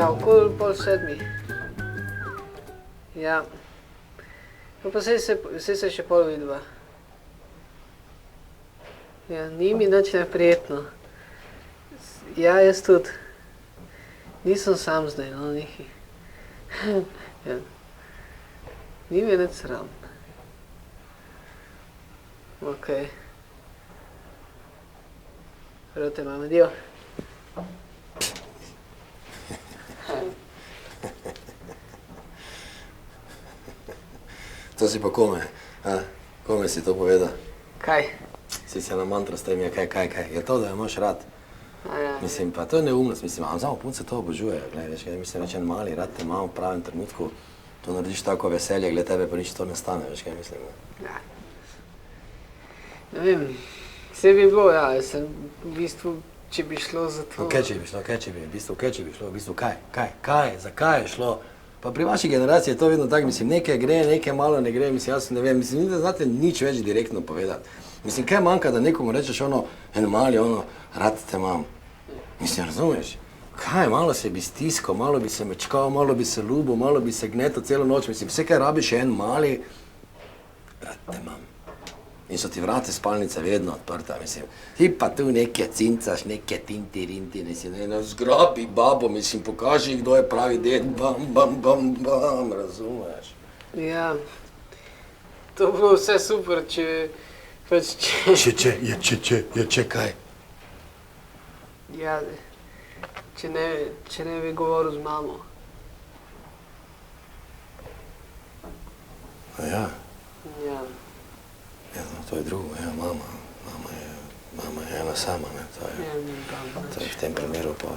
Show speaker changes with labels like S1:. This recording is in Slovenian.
S1: Ja, okoli 6:30. Ja. No pa saj se še pol vidiva. Ja, ni mi nič neprijetno. Ja, jaz tudi. Nisem sam zdaj, no, nekaj. Ja. Ni mi nič sram. Okej. Prav te imam, adijo.
S2: To si pa kome, a? Kome si to povedal?
S1: Kaj?
S2: Si se na mantro stavim, ja, kaj? Je to, da jo imaš rad?
S1: Ja.
S2: Mislim, pa to je neumnost, mislim, a samo punce to obožujejo, gledaj, veš, kaj mislim, rečem, mali, rad te imam v pravem trenutku, to narediš tako veselje, gled tebe pa nič to ne stane, veš, kaj mislim, ne?
S1: Ja. Ne vem, vse bi bilo, ja, jaz sem v bistvu, če bi šlo za to...
S2: No, kaj če bi šlo, kaj, zakaj je šlo? Pa pri vaši generaciji je to vedno tako, mislim, nekaj gre, nekaj malo ne gre, mislim, jaz ne vem, mislim, ni da znate nič več direktno povedati. Mislim, kaj manjka, da nekomu rečeš ono, en mali, ono, rad te imam. Mislim, razumeš? Kaj, malo se bi stiskal, malo bi se mečkal, malo bi se ljubil, malo bi se gnetal celo noč, mislim, vse kaj rabiš je en mali, rad te imam. In so ti vrate spalnice vedno odprta, mislim. Ti pa tu nekaj cincaš, nekaj tinti-rinti, mislim, ne, zgrabi babo, mislim, pokaži, kdo je pravi ded, bam, razumeš?
S1: Ja, to bi bilo vse super, če... pač
S2: Če kaj?
S1: Ja, če ne bi govoril z mamo.
S2: A ja?
S1: Ja.
S2: Ja, no, to je drugo, ja, mama je ena sama, ne, to je v tem primeru pa